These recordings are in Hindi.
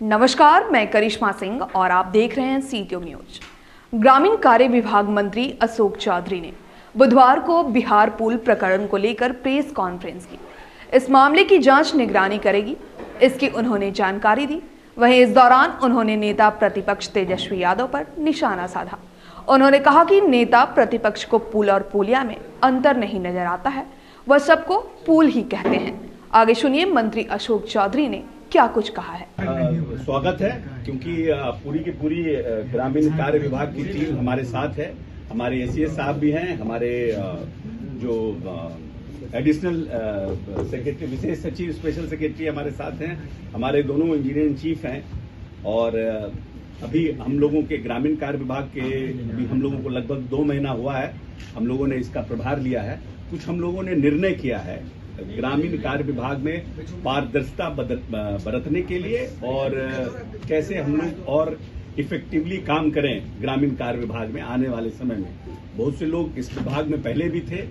नमस्कार, मैं करिश्मा सिंह और आप देख रहे हैं सी-ट्यूब न्यूज। ग्रामीण कार्य विभाग मंत्री अशोक चौधरी ने बुधवार को बिहार पुल प्रकरण को लेकर प्रेस कॉन्फ्रेंस की। इस मामले की जांच निगरानी करेगी, इसकी उन्होंने जानकारी दी। वहीं इस दौरान उन्होंने नेता प्रतिपक्ष तेजस्वी यादव पर निशाना साधा। उन्होंने कहा कि नेता प्रतिपक्ष को पुल और पुलिया में अंतर नहीं नजर आता है, वह सबको पुल ही कहते हैं। आगे सुनिए मंत्री अशोक चौधरी ने क्या कुछ कहा है। स्वागत है, क्योंकि पूरी की पूरी ग्रामीण कार्य विभाग की टीम हमारे साथ है। हमारे एसीएस साहब भी हैं, हमारे जो एडिशनल सेक्रेटरी, विशेष सचिव, स्पेशल सेक्रेटरी हमारे साथ हैं, हमारे दोनों इंजीनियर इन चीफ हैं। और अभी हम लोगों के ग्रामीण कार्य विभाग के भी हम लोगों को लगभग 2 महीना हुआ है, हम लोगों ने इसका प्रभार लिया है। कुछ हम लोगों ने निर्णय किया है ग्रामीण कार्य विभाग में पारदर्शिता बरतने के लिए और कैसे हम लोग और इफेक्टिवली काम करें ग्रामीण कार्य विभाग में आने वाले समय में। बहुत से लोग इस विभाग में पहले भी थे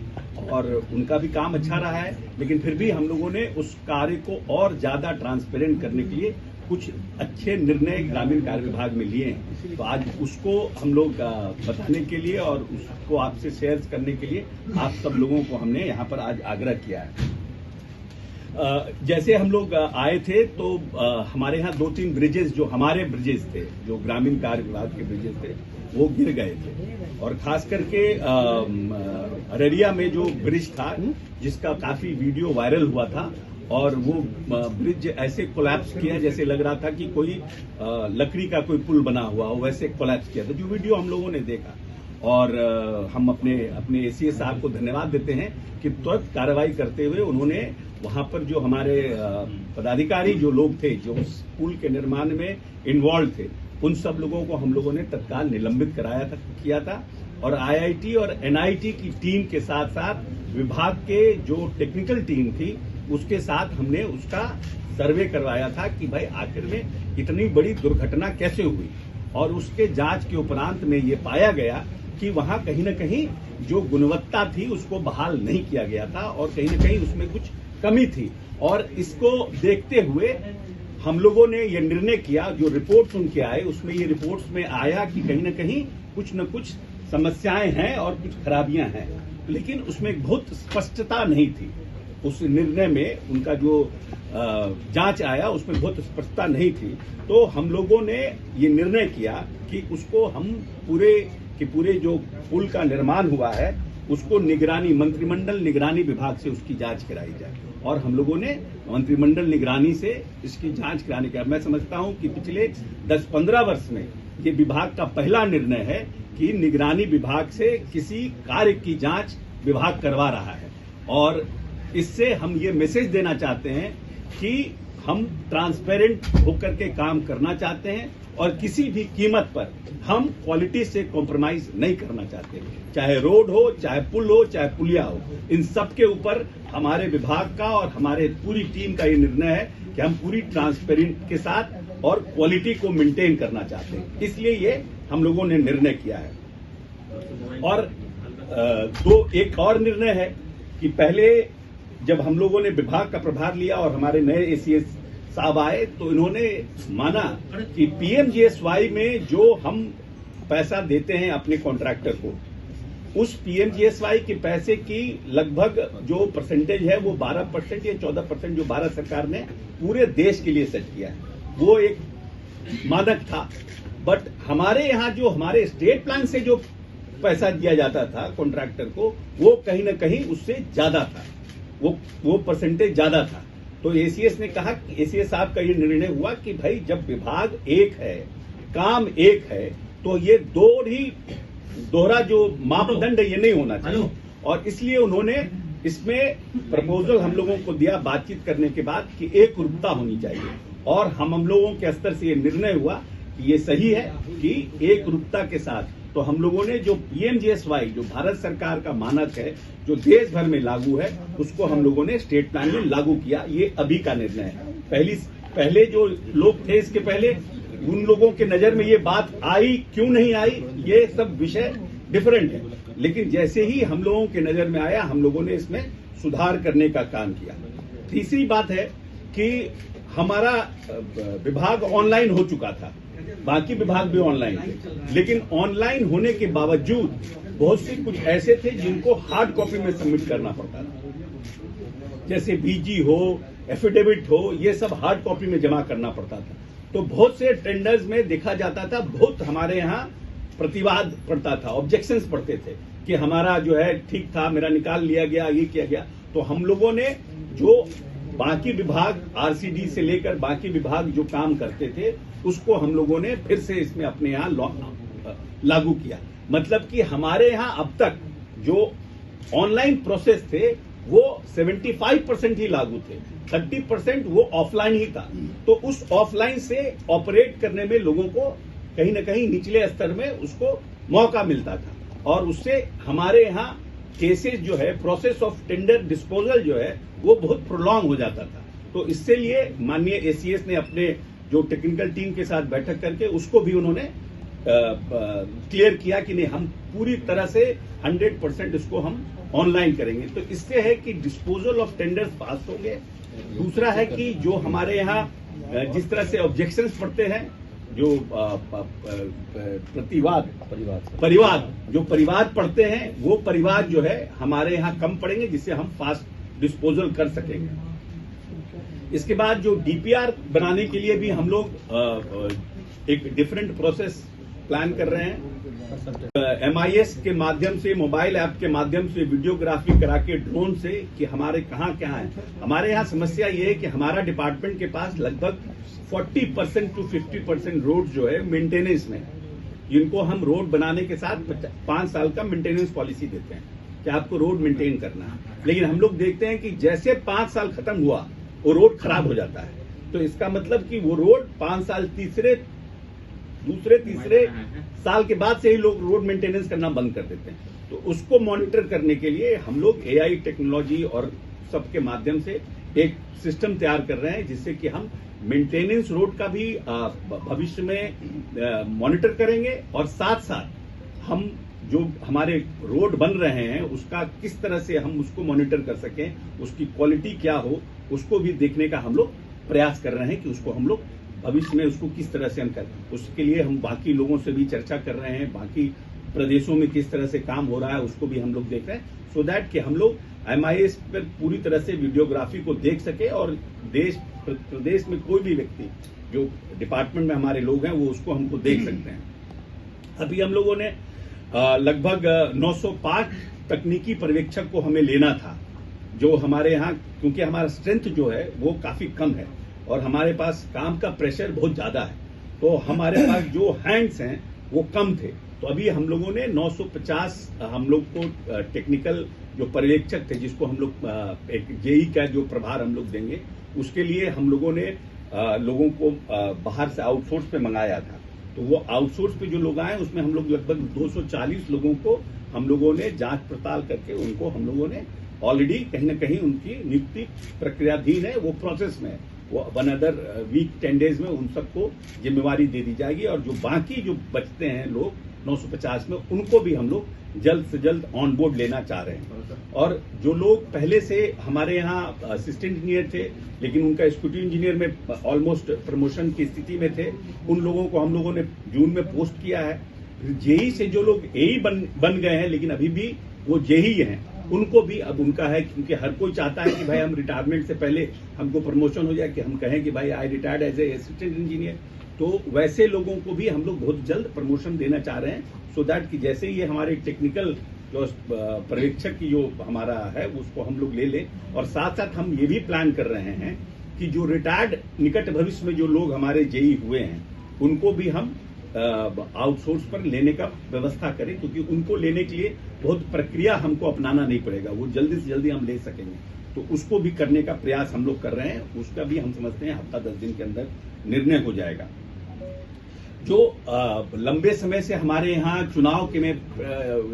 और उनका भी काम अच्छा रहा है, लेकिन फिर भी हम लोगों ने उस कार्य को और ज्यादा ट्रांसपेरेंट करने के लिए कुछ अच्छे निर्णय ग्रामीण कार्य विभाग में लिए हैं। तो आज उसको हम लोग बताने के लिए और उसको आपसे शेयर करने के लिए आप सब लोगों को हमने यहाँ पर आज आग्रह किया है। जैसे हम लोग आए थे तो हमारे यहाँ 2-3 ब्रिजेस, जो हमारे ब्रिजेस थे, जो ग्रामीण कार्य विभाग के ब्रिजेस थे, वो गिर गए थे। और खास करके अररिया में जो ब्रिज था, जिसका काफी वीडियो वायरल हुआ था, और वो ब्रिज ऐसे कोलैप्स किया जैसे लग रहा था कि कोई लकड़ी का कोई पुल बना हुआ हो, वैसे कोलैप्स किया था, जो वीडियो हम लोगों ने देखा। और हम अपने एसीएस साहब को धन्यवाद देते हैं कि तुरंत कार्रवाई करते हुए उन्होंने वहां पर जो हमारे पदाधिकारी जो लोग थे, जो उस पुल के निर्माण में इन्वॉल्व थे, उन सब लोगों को हम लोगों ने तत्काल निलंबित किया था। और आईआईटी और एनआईटी की टीम के साथ साथ विभाग के जो टेक्निकल टीम थी, उसके साथ हमने उसका सर्वे करवाया था कि भाई आखिर में इतनी बड़ी दुर्घटना कैसे हुई। और उसके जांच के उपरांत में ये पाया गया कि वहां कहीं न कहीं जो गुणवत्ता थी उसको बहाल नहीं किया गया था और कहीं न कहीं उसमें कुछ कमी थी। और इसको देखते हुए हम लोगों ने ये निर्णय किया, जो रिपोर्ट्स उनके आए उसमें ये रिपोर्ट्स में आया कि कहीं न कहीं कुछ न कुछ समस्याएं हैं और कुछ खराबियां हैं, लेकिन उसमें बहुत स्पष्टता नहीं थी। उस निर्णय में उनका जो जांच आया उसमें बहुत स्पष्टता नहीं थी। तो हम लोगों ने ये निर्णय किया कि उसको हम पूरे जो पुल का निर्माण हुआ है उसको मंत्रिमंडल निगरानी विभाग से उसकी जांच कराई जाए। और हम लोगों ने मंत्रिमंडल निगरानी से इसकी जांच कराने का, मैं समझता हूं कि पिछले 10-15 वर्ष में ये विभाग का पहला निर्णय है कि निगरानी विभाग से किसी कार्य की जांच विभाग करवा रहा है। और इससे हम ये मैसेज देना चाहते हैं कि हम ट्रांसपेरेंट होकर के काम करना चाहते हैं और किसी भी कीमत पर हम क्वालिटी से कॉम्प्रोमाइज नहीं करना चाहते। चाहे रोड हो, चाहे पुल हो, चाहे पुलिया हो, इन सब के ऊपर हमारे विभाग का और हमारे पूरी टीम का ये निर्णय है कि हम पूरी ट्रांसपेरेंट के साथ और क्वालिटी को मेंटेन करना चाहते हैं। इसलिए ये हम लोगों ने निर्णय किया है। और एक और निर्णय है कि पहले जब हम लोगों ने विभाग का प्रभार लिया और हमारे नए एसीएस साहब आए तो इन्होंने माना कि पीएमजीएसवाई में जो हम पैसा देते हैं अपने कॉन्ट्रैक्टर को, उस पीएमजीएसवाई के पैसे की लगभग जो परसेंटेज है वो 12% या 14% जो भारत सरकार ने पूरे देश के लिए सेट किया है, वो एक मानक था। बट हमारे यहाँ जो हमारे स्टेट प्लान से जो पैसा दिया जाता था कॉन्ट्रैक्टर को, वो कहीं न कहीं उससे ज्यादा था, वो परसेंटेज ज्यादा था। तो एसीएस ने कहा, एसीएस साहब का ये निर्णय हुआ कि भाई जब विभाग एक है, काम एक है, तो ये दोहरा जो मापदंड है ये नहीं होना चाहिए। और इसलिए उन्होंने इसमें प्रपोजल हम लोगों को दिया बातचीत करने के बाद कि एक रूपता होनी चाहिए। और हम लोगों के स्तर से ये निर्णय हुआ कि ये सही है कि एक रूपता के साथ, तो हम लोगों ने जो पीएमजीएसवाई जो भारत सरकार का मानक है, जो देश भर में लागू है, उसको हम लोगों ने स्टेट प्लान में लागू किया। ये अभी का निर्णय है। पहले जो लोग थे, इसके पहले उन लोगों के नजर में ये बात आई, क्यों नहीं आई, ये सब विषय डिफरेंट है। लेकिन जैसे ही हम लोगों के नजर में आया, हम लोगों ने इसमें सुधार करने का काम किया। तीसरी बात है कि हमारा विभाग ऑनलाइन हो चुका था, बाकी विभाग भी ऑनलाइन थे, लेकिन ऑनलाइन होने के बावजूद बहुत से कुछ ऐसे थे जिनको हार्ड कॉपी में सबमिट करना पड़ता था, जैसे बीजी हो, एफिडेविट हो, ये सब हार्ड कॉपी में जमा करना पड़ता था। तो बहुत से टेंडर्स में देखा जाता था, बहुत हमारे यहाँ प्रतिवाद पड़ता था, ऑब्जेक्शंस पड़ते थे कि हमारा जो है ठीक था, मेरा निकाल लिया गया, ये किया गया। तो हम लोगों ने जो बाकी विभाग आरसीडी से लेकर बाकी विभाग जो काम करते थे उसको हम लोगों ने फिर से इसमें अपने यहाँ लागू किया। मतलब कि हमारे यहाँ अब तक जो ऑनलाइन प्रोसेस थे वो 75% ही लागू थे, 30% वो ऑफलाइन ही था। तो उस ऑफलाइन से ऑपरेट करने में लोगों को कहीं ना कहीं निचले स्तर में उसको मौका मिलता था, और उससे हमारे यहाँ केसेस जो है, प्रोसेस ऑफ टेंडर डिस्पोजल जो है वो बहुत प्रोलॉन्ग हो जाता था। तो इससे लिए माननीय एसीएस ने अपने जो टेक्निकल टीम के साथ बैठक करके उसको भी उन्होंने क्लियर किया कि नहीं, हम पूरी तरह से 100% इसको हम ऑनलाइन करेंगे। तो इससे है कि डिस्पोजल ऑफ टेंडर्स फास्ट हो गए। दूसरा है कि जो हमारे यहाँ जिस तरह से ऑब्जेक्शंस पड़ते हैं, जो परिवाद पड़ते हैं, वो परिवाद जो है हमारे यहाँ कम पड़ेंगे, जिससे हम फास्ट डिस्पोजल कर सकेंगे। इसके बाद जो डीपीआर बनाने के लिए भी हम लोग एक डिफरेंट प्रोसेस प्लान कर रहे हैं। MIS के माध्यम से, मोबाइल ऐप के माध्यम से वीडियोग्राफी करा के ड्रोन से कि हमारे कहाँ क्या है। हमारे यहाँ समस्या ये है कि हमारा डिपार्टमेंट के पास लगभग 40% to 50% रोड जो है मेंटेनेंस में, इनको हम रोड बनाने के साथ 5 साल का मेंटेनेंस पॉलिसी देते हैं कि आपको रोड मेंटेन करना है। लेकिन हम लोग देखते हैं कि जैसे 5 साल खत्म हुआ वो रोड खराब हो जाता है। तो इसका मतलब कि वो रोड 5 साल दूसरे तीसरे साल के बाद से ही लोग रोड मेंटेनेंस करना बंद कर देते हैं। तो उसको मॉनिटर करने के लिए हम लोग AI टेक्नोलॉजी और सबके माध्यम से एक सिस्टम तैयार कर रहे हैं, जिससे कि हम मेंटेनेंस रोड का भी भविष्य में मॉनिटर करेंगे, और साथ साथ हम जो हमारे रोड बन रहे हैं उसका किस तरह से हम उसको मॉनिटर कर सकें, उसकी क्वालिटी क्या हो, उसको भी देखने का हम लोग प्रयास कर रहे हैं कि उसको हम लोग भविष्य में उसको किस तरह से हम करें। उसके लिए हम बाकी लोगों से भी चर्चा कर रहे हैं, बाकी प्रदेशों में किस तरह से काम हो रहा है उसको भी हम लोग देख रहे हैं, सो दैट कि हम लोग MIS पर पूरी तरह से वीडियोग्राफी को देख सके, और प्रदेश में कोई भी व्यक्ति जो डिपार्टमेंट में हमारे लोग हैं वो उसको हमको देख सकते हैं। अभी हम लोगों ने लगभग 905 तकनीकी पर्यवेक्षक को हमें लेना था, जो हमारे यहाँ, क्योंकि हमारा स्ट्रेंथ जो है वो काफी कम है और हमारे पास काम का प्रेशर बहुत ज्यादा है, तो हमारे पास जो हैंड्स हैं वो कम थे। तो अभी हम लोगों ने 950 हम लोग को टेक्निकल जो पर्यवेक्षक थे, जिसको हम लोग एक जेई का जो प्रभार हम लोग देंगे, उसके लिए हम लोगों ने लोगों को बाहर से आउटसोर्स पे मंगाया था। तो वो आउटसोर्स पे जो लोग आए उसमें हम लोग लगभग 240 लोगों को हम लोगों ने जांच पड़ताल करके उनको हम लोगों ने ऑलरेडी कहीं ना कहीं उनकी नियुक्ति प्रक्रियाधीन है, वो प्रोसेस में है। वो 1 अदर वीक 10 डेज में उन सबको जिम्मेवारी दे दी जाएगी, और जो बाकी जो बचते हैं लोग 950 में, उनको भी हम लोग जल्द से जल्द ऑन बोर्ड लेना चाह रहे हैं। और जो लोग पहले से हमारे यहाँ असिस्टेंट इंजीनियर थे लेकिन उनका एक्जीक्यूटिव इंजीनियर में ऑलमोस्ट प्रमोशन की स्थिति में थे, उन लोगों को हम लोगों ने जून में पोस्ट किया है। जेई से जो लोग एई बन गए हैं लेकिन अभी भी वो जेई हैं, उनको भी अब उनका है, क्योंकि हर कोई चाहता है कि भाई हम रिटायरमेंट से पहले हमको प्रमोशन हो जाए, कि हम कहें कि भाई I retired as a assistant engineer. तो वैसे लोगों को भी हम लोग बहुत जल्द प्रमोशन देना चाह रहे हैं, सो दैट कि जैसे ही हमारे टेक्निकल जो पर्यवेक्षक की जो हमारा है उसको हम लोग ले लें। और साथ साथ हम ये भी प्लान कर रहे हैं कि जो रिटायर्ड निकट भविष्य में जो लोग हमारे जेई हुए हैं उनको भी हम आउटसोर्स पर लेने का व्यवस्था करें, क्योंकि उनको लेने के लिए बहुत प्रक्रिया हमको अपनाना नहीं पड़ेगा, वो जल्दी से जल्दी हम ले सकेंगे। तो उसको भी करने का प्रयास हम लोग कर रहे हैं, उसका भी हम समझते हैं हफ्ता 10 दिन के अंदर निर्णय हो जाएगा। जो लंबे समय से हमारे यहाँ चुनाव के में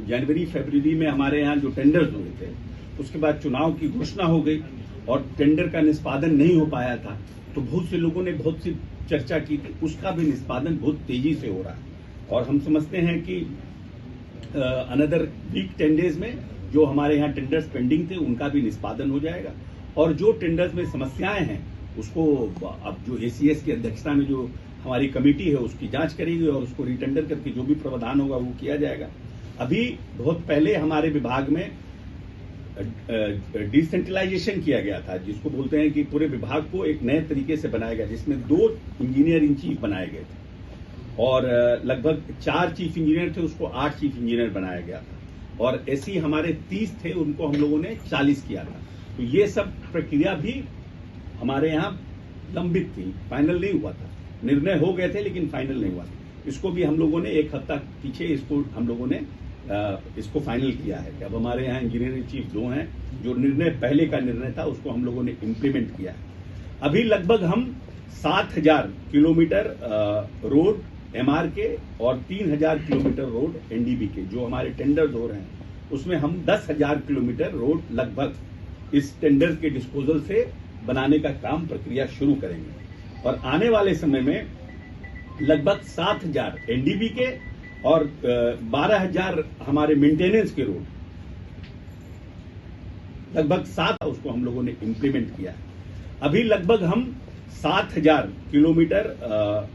जनवरी फरवरी में हमारे यहाँ जो टेंडर्स हुए थे, उसके बाद चुनाव की घोषणा हो गई और टेंडर का निष्पादन नहीं हो पाया था, तो बहुत से लोगों ने बहुत सी चर्चा की थी, उसका भी निष्पादन बहुत तेजी से हो रहा है। और हम समझते हैं कि अनदर वीक 10 डेज में जो हमारे यहाँ टेंडर्स पेंडिंग थे उनका भी निष्पादन हो जाएगा, और जो टेंडर्स में समस्याएं हैं उसको अब जो एसीएस की अध्यक्षता में जो हमारी कमेटी है उसकी जांच करेगी और उसको रिटेंडर करके जो भी प्रावधान होगा वो किया जाएगा। अभी बहुत पहले हमारे विभाग में डिसेंट्रलाइजेशन किया गया था, जिसको बोलते हैं कि पूरे विभाग को एक नए तरीके से बनाया गया, जिसमें 2 इंजीनियर इन चीफ बनाए गए थे और लगभग 4 चीफ इंजीनियर थे, उसको 8 चीफ इंजीनियर बनाया गया था और ऐसी हमारे 30 थे, उनको हम लोगों ने 40 किया था। तो ये सब प्रक्रिया भी हमारे यहाँ लंबित थी, फाइनल नहीं हुआ था। निर्णय हो गए थे लेकिन फाइनल नहीं हुआ था। इसको भी हम लोगों ने एक हफ्ता पीछे इसको हम लोगों ने इसको फाइनल किया है कि अब हमारे यहाँ इंजीनियरिंग चीफ 2 हैं, जो निर्णय पहले का निर्णय था उसको हम लोगों ने इम्प्लीमेंट किया है। अभी लगभग हम 7,000 किलोमीटर रोड एमआर के और 3,000 किलोमीटर रोड एनडीबी के जो हमारे टेंडर्स हो रहे हैं, उसमें हम 10,000 किलोमीटर रोड लगभग इस टेंडर के डिस्पोजल से बनाने का काम प्रक्रिया शुरू करेंगे और आने वाले समय में लगभग 7,000 एनडीबी के और 12,000 हमारे मेंटेनेंस के रोड, लगभग 7 उसको हम लोगों ने इम्प्लीमेंट किया है। अभी लगभग हम 7,000 किलोमीटर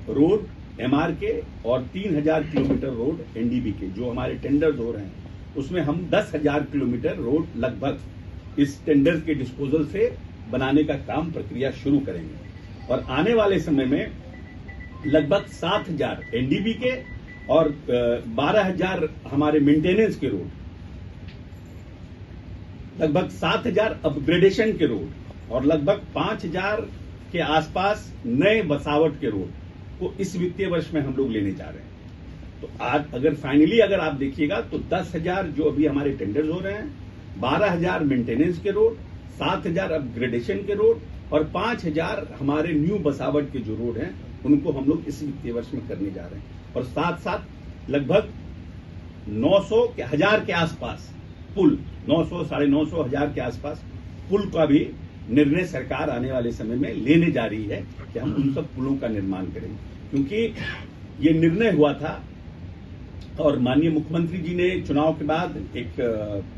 रोड एमआर के और 3,000 किलोमीटर रोड एनडीबी के जो हमारे टेंडर्स हो रहे हैं, उसमें हम 10,000 किलोमीटर रोड लगभग इस टेंडर के डिस्पोजल से बनाने का काम प्रक्रिया शुरू करेंगे और आने वाले समय में लगभग 7,000 एनडीबी के और 12,000 हमारे मेंटेनेंस के रोड, लगभग 7,000 अपग्रेडेशन के रोड और लगभग 5,000 के आसपास नए बसावट के रोड को इस वित्तीय वर्ष में हम लोग लेने जा रहे हैं। तो आज अगर फाइनली अगर आप देखिएगा तो 10,000 जो अभी हमारे टेंडर्स हो रहे हैं, 12,000 मेंटेनेंस के रोड, 7,000 अपग्रेडेशन के रोड और 5,000 हमारे न्यू बसावट के जो रोड हैं उनको हम लोग इस वित्तीय वर्ष में करने जा रहे हैं और साथ साथ लगभग 900 के 1000 के आसपास पुल, 900, 950, 1000 के आसपास पुल का भी निर्णय सरकार आने वाले समय में लेने जा रही है कि हम उन सब पुलों का निर्माण करेंगे, क्योंकि ये निर्णय हुआ था और माननीय मुख्यमंत्री जी ने चुनाव के बाद एक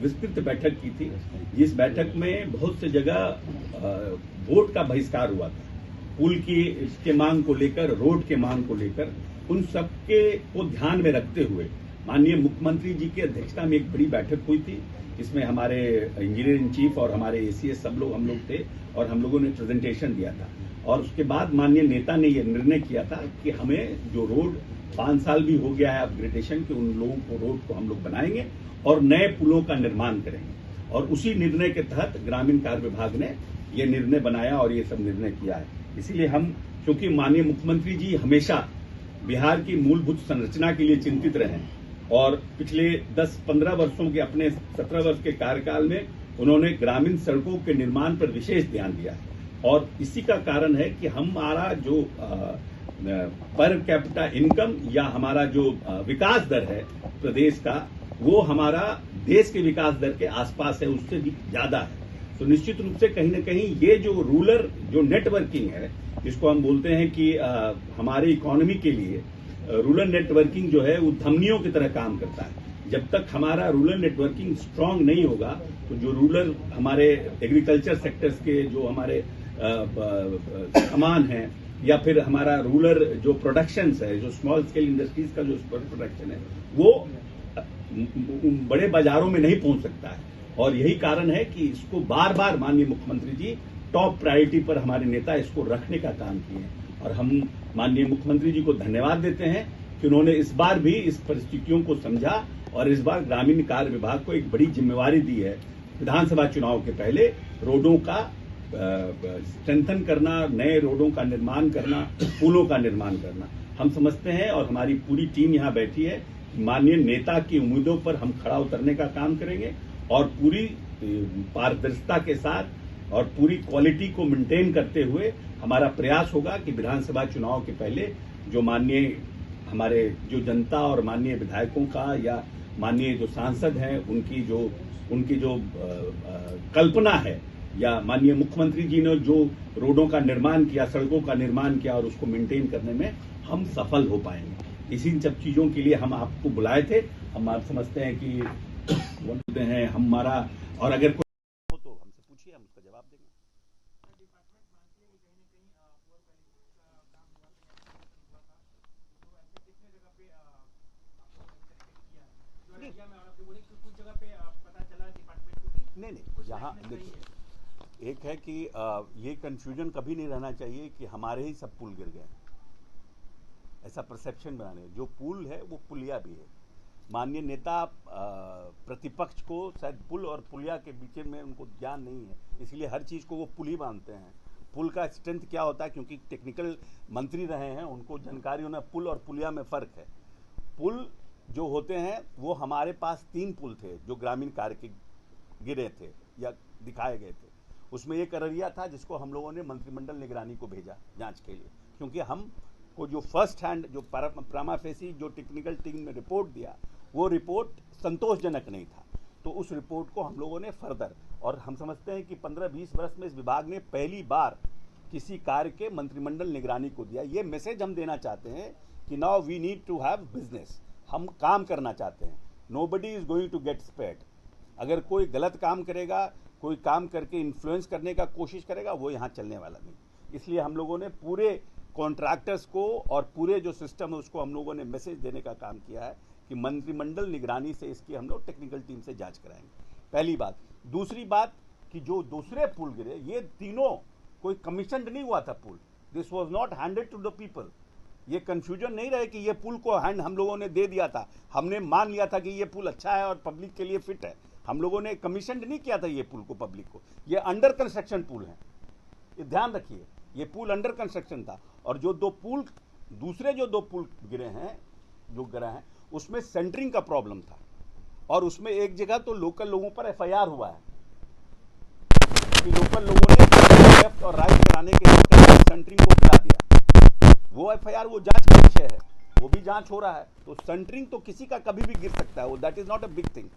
विस्तृत बैठक की थी, जिस बैठक में बहुत से जगह वोट का बहिष्कार हुआ था, पुल की इसके मांग को लेकर, रोड के मांग को लेकर, उन सबके को ध्यान में रखते हुए माननीय मुख्यमंत्री जी की अध्यक्षता में एक बड़ी बैठक हुई थी, जिसमें हमारे इंजीनियर इन चीफ और हमारे एसीएस सब लोग हम लोग थे और हम लोगों ने प्रेजेंटेशन दिया था और उसके बाद माननीय नेता ने यह निर्णय किया था कि हमें जो रोड 5 साल भी हो गया है अपग्रेडेशन के, उन लोगों को रोड को हम लोग बनाएंगे और नए पुलों का निर्माण करेंगे और उसी निर्णय के तहत ग्रामीण कार्य विभाग ने यह निर्णय बनाया और ये सब निर्णय किया है। इसीलिए हम, क्योंकि माननीय मुख्यमंत्री जी हमेशा बिहार की मूलभूत संरचना के लिए चिंतित रहे और पिछले 10-15 वर्षों के अपने 17 वर्ष के कार्यकाल में उन्होंने ग्रामीण सड़कों के निर्माण पर विशेष ध्यान दिया है और इसी का कारण है कि हमारा जो पर कैपिटा इनकम या हमारा जो विकास दर है प्रदेश का, वो हमारा देश के विकास दर के आसपास है, उससे भी ज्यादा है। तो निश्चित रूप से कहीं न कहीं ये जो रूरल जो नेटवर्किंग है, जिसको हम बोलते हैं कि हमारे इकोनॉमी के लिए रूरल नेटवर्किंग जो है वो धमनियों की तरह काम करता है। जब तक हमारा रूरल नेटवर्किंग स्ट्रांग नहीं होगा तो जो रूरल हमारे एग्रीकल्चर सेक्टर्स के जो हमारे सामान हैं या फिर हमारा रूरल जो प्रोडक्शंस है, जो स्मॉल स्केल इंडस्ट्रीज का जो प्रोडक्शन है, वो बड़े बाजारों में नहीं पहुंच सकता है और यही कारण है कि इसको बार बार माननीय मुख्यमंत्री जी टॉप प्रायोरिटी पर हमारे नेता इसको रखने का काम किए हैं और हम माननीय मुख्यमंत्री जी को धन्यवाद देते हैं कि उन्होंने इस बार भी इस परिस्थितियों को समझा और इस बार ग्रामीण कार्य विभाग को एक बड़ी जिम्मेवारी दी है विधानसभा चुनाव के पहले रोडों का स्ट्रेंथन करना, नए रोडों का निर्माण करना, पुलों का निर्माण करना। हम समझते हैं और हमारी पूरी टीम यहाँ बैठी है, माननीय नेता की उम्मीदों पर हम खड़ा उतरने का काम करेंगे और पूरी पारदर्शिता के साथ और पूरी क्वालिटी को मेंटेन करते हुए हमारा प्रयास होगा कि विधानसभा चुनाव के पहले जो माननीय हमारे जो जनता और माननीय विधायकों का या माननीय जो सांसद हैं उनकी जो कल्पना है या माननीय मुख्यमंत्री जी ने जो रोडों का निर्माण किया, सड़कों का निर्माण किया और उसको मेंटेन करने में हम सफल हो पाएंगे। इसी सब चीजों के लिए हम आपको बुलाए थे। हम आप समझते हैं कि बोलते हैं हमारा, और अगर कोई हो तो हमसे पूछिए, हम उसका जवाब देंगे। नहीं, यहाँ देखिए, एक है कि ये कंफ्यूजन कभी नहीं रहना चाहिए कि हमारे ही सब पुल गिर गए, ऐसा परसेप्शन बनाने। जो पुल है वो पुलिया भी है। माननीय नेता प्रतिपक्ष को शायद पुल और पुलिया के बीच में उनको ज्ञान नहीं है, इसलिए हर चीज़ को वो पुल ही मानते हैं। पुल का स्ट्रेंथ क्या होता है, क्योंकि टेक्निकल मंत्री रहे हैं, उनको जानकारी होना पुल और पुलिया में फ़र्क है। पुल जो होते हैं वो हमारे पास 3 पुल थे जो ग्रामीण कार्य के गिरे थे या दिखाए गए थे। उसमें एक अररिया था जिसको हम लोगों ने मंत्रिमंडल निगरानी को भेजा जांच के लिए, क्योंकि हम को जो फर्स्ट हैंड जो प्रामा फेसी जो टेक्निकल टीम ने रिपोर्ट दिया वो रिपोर्ट संतोषजनक नहीं था। तो उस रिपोर्ट को हम लोगों ने फर्दर, और हम समझते हैं कि 15-20 वर्ष में इस विभाग ने पहली बार किसी कार्य के मंत्रिमंडल निगरानी को दिया। ये मैसेज हम देना चाहते हैं कि now we need to have business, हम काम करना चाहते हैं। Nobody is going to get spared. अगर कोई गलत काम करेगा, कोई काम करके इन्फ्लुएंस करने का कोशिश करेगा, वो यहाँ चलने वाला नहीं। इसलिए हम लोगों ने पूरे कॉन्ट्रैक्टर्स को और पूरे जो सिस्टम है उसको हम लोगों ने मैसेज देने का काम किया है कि मंत्रिमंडल निगरानी से इसकी हम लोग टेक्निकल टीम से जांच कराएंगे, पहली बात। दूसरी बात कि जो दूसरे पुल गिरे, ये तीनों कोई कमीशनड नहीं हुआ था पुल, this was not handed to the people. ये कंफ्यूजन नहीं रहे कि ये पुल को हैंड हम लोगों ने दे दिया था, हमने मान लिया था कि ये पुल अच्छा है और पब्लिक के लिए फिट है। हम लोगों ने कमीशनड नहीं किया था ये पुल को पब्लिक को, ये अंडर कंस्ट्रक्शन पुल है, ये ध्यान रखिए, ये पुल अंडर कंस्ट्रक्शन था। और जो दूसरे जो 2 पुल गिरे हैं, जो गिरा है, उसमें सेंटरिंग का प्रॉब्लम था और उसमें एक जगह तो लोकल लोगों पर एफआईआर हुआ है कि लोकल लोगों ने लेफ्ट और राइट कराने के चक्कर में सेंटरिंग को गिरा दिया। वो एफआईआर, वो जांच का विषय है, वो भी जांच हो रहा है। तो सेंटरिंग तो किसी का कभी भी गिर सकता है, वो that is not a big thing.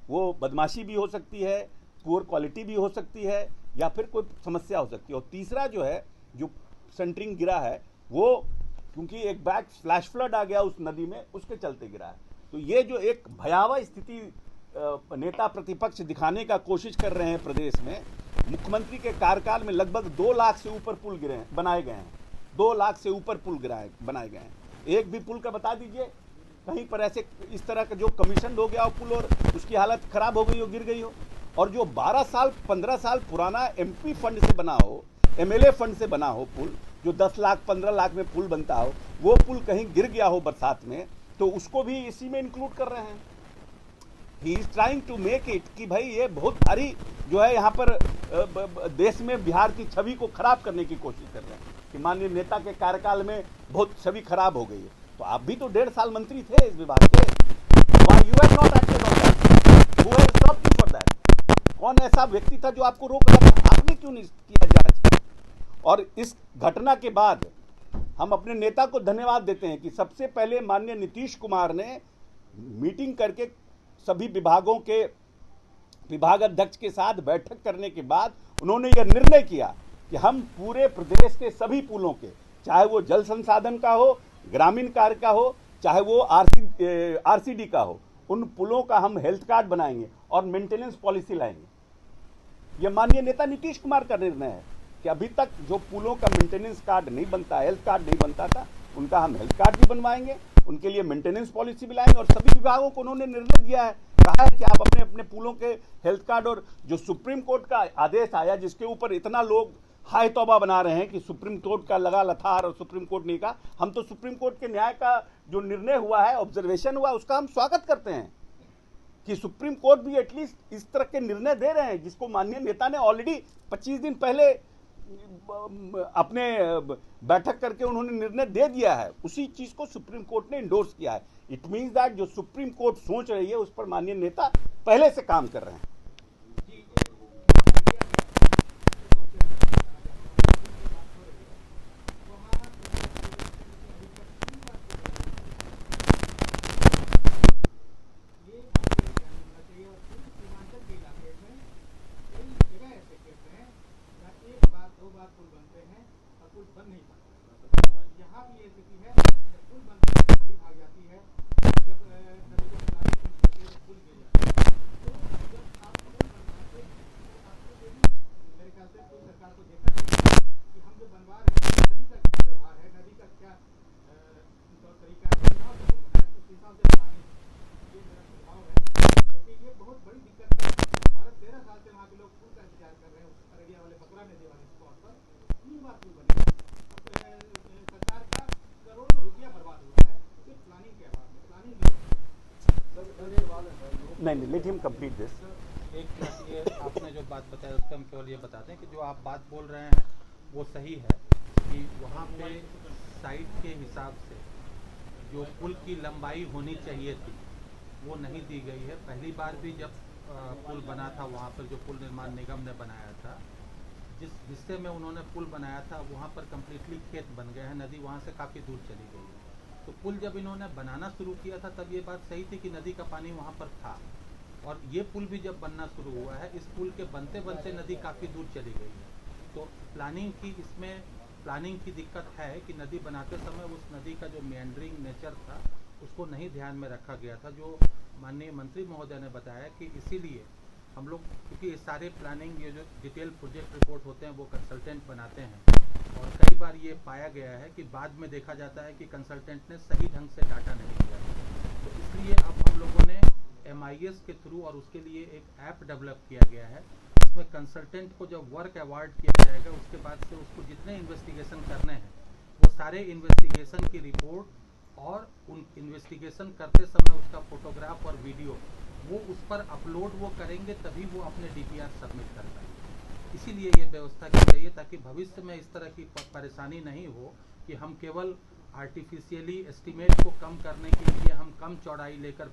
वो बदमाशी भी हो सकती है, पुअर क्वालिटी भी हो सकती है, या फिर कोई समस्या हो सकती है। और तीसरा जो है, जो सेंटरिंग गिरा है, वो क्योंकि एक बैक फ्लैश फ्लड आ गया उस नदी में, उसके चलते गिरा है। तो ये जो एक भयावह स्थिति नेता प्रतिपक्ष दिखाने का कोशिश कर रहे हैं प्रदेश में, मुख्यमंत्री के कार्यकाल में लगभग 2 लाख से ऊपर पुल गिरे हैं, बनाए गए हैं। 2 लाख से ऊपर पुल बनाए गए हैं। एक भी पुल का बता दीजिए कहीं पर ऐसे इस तरह का जो कमीशन हो गया हो पुल और उसकी हालत खराब हो गई हो, गिर गई हो। और जो 12 साल 15 साल पुराना एमपी फंड से बना हो, एमएलए फंड से बना हो पुल, जो 10 लाख 15 लाख में पुल बनता हो, वो पुल कहीं गिर गया हो बरसात में, तो उसको भी इसी में इंक्लूड कर रहे हैं। He is trying to make it कि भाई ये बहुत भारी जो है यहाँ पर देश में बिहार की छवि को खराब करने की कोशिश कर रहे हैं कि माननीय नेता के कार्यकाल में बहुत छवि खराब हो गई है। तो आप भी तो 1.5 साल मंत्री थे इस विभाग के, why you have not acted on that? Who has stopped you for that? कौन ऐसा व्यक्ति था जो आपको रोक रहा था? आपने क्यों नहीं किया जांच? और इस घटना के बाद हम अपने नेता को धन्यवाद देते हैं कि सबसे पहले माननीय नीतीश कुमार ने मीटिंग करके सभी विभागों के विभागाध्यक्ष के साथ बैठक करने के बाद उन्होंने यह निर्णय किया कि हम पूरे प्रदेश के सभी पुलों के, चाहे वो जल संसाधन का हो, ग्रामीण कार्य का हो, चाहे वो आरसीडी का हो, उन पुलों का हम हेल्थ कार्ड बनाएंगे और मेंटेनेंस पॉलिसी लाएंगे। यह माननीय नेता नीतीश कुमार का निर्णय है कि अभी तक जो पुलों का मेंटेनेंस कार्ड नहीं बनता, हेल्थ कार्ड नहीं बनता था, उनका हम हेल्थ कार्ड भी बनवाएंगे, उनके लिए मेंटेनेंस पॉलिसी भी लाएंगे। और सभी विभागों को उन्होंने निर्णय दिया है, कहा है कि आप अपने अपने पुलों के हेल्थ कार्ड, और जो सुप्रीम कोर्ट का आदेश आया जिसके ऊपर इतना लोग हाय तौबा बना रहे हैं कि सुप्रीम कोर्ट का लगा लथार और सुप्रीम कोर्ट ने कहा, हम तो सुप्रीम कोर्ट के न्याय का जो निर्णय हुआ है, ऑब्जर्वेशन हुआ, उसका हम स्वागत करते हैं कि सुप्रीम कोर्ट भी एटलीस्ट इस तरह के निर्णय दे रहे हैं जिसको माननीय नेता ने ऑलरेडी 25 दिन पहले अपने बैठक करके उन्होंने निर्णय दे दिया है। उसी चीज को सुप्रीम कोर्ट ने इंडोर्स किया है। इट मींस दैट जो सुप्रीम कोर्ट सोच रही है उस पर माननीय नेता पहले से काम कर रहे हैं। यहाँ भी ये स्थिति है, जब पुल बनते हैं नदी भाग जाती है, जब नदी को पुल गिर जाता है, तो जब नहीं, लेट हिम कंप्लीट दिस। एक मिनट, ये आपने जो बात बताया उसका हम केवल ये बताते हैं कि जो आप बात बोल रहे हैं वो सही है कि वहाँ पे साइट के हिसाब से जो पुल की लंबाई होनी चाहिए थी वो नहीं दी गई है। पहली बार भी जब पुल बना था वहाँ पर, जो पुल निर्माण निगम ने बनाया था, जिस हिस्से में उन्होंने पुल बनाया था वहाँ पर कम्प्लीटली खेत बन गए हैं, नदी वहाँ से काफ़ी दूर चली गई है। तो पुल जब इन्होंने बनाना शुरू किया था तब ये बात सही थी कि नदी का पानी वहाँ पर था, और ये पुल भी जब बनना शुरू हुआ है, इस पुल के बनते बनते नदी काफ़ी दूर चली गई है। तो प्लानिंग की दिक्कत है कि नदी बनाते समय उस नदी का जो मेंडरिंग नेचर था उसको नहीं ध्यान में रखा गया था, जो माननीय मंत्री महोदय ने बताया कि इसीलिए हम लोग, क्योंकि ये सारे प्लानिंग, ये जो डिटेल प्रोजेक्ट रिपोर्ट होते हैं वो कंसल्टेंट बनाते हैं, और कई बार ये पाया गया है कि बाद में देखा जाता है कि कंसल्टेंट ने सही ढंग से डाटा नहीं दिया। तो इसलिए अब हम लोगों ने MIS के थ्रू और उसके लिए एक ऐप डेवलप किया गया है। उसमें कंसल्टेंट को जब वर्क अवार्ड किया जाएगा उसके बाद से उसको जितने इन्वेस्टिगेशन करने हैं वो सारे इन्वेस्टिगेशन की रिपोर्ट और उन इन्वेस्टिगेशन करते समय उसका फोटोग्राफ और वीडियो वो उस पर अपलोड वो करेंगे, तभी वो अपने DPR सबमिट कर पाएंगे। इसीलिए ये व्यवस्था की गई है ताकि भविष्य में इस तरह की परेशानी नहीं हो कि हम केवल आर्टिफिशियली एस्टिमेट को कम करने के लिए हम कम चौड़ाई लेकर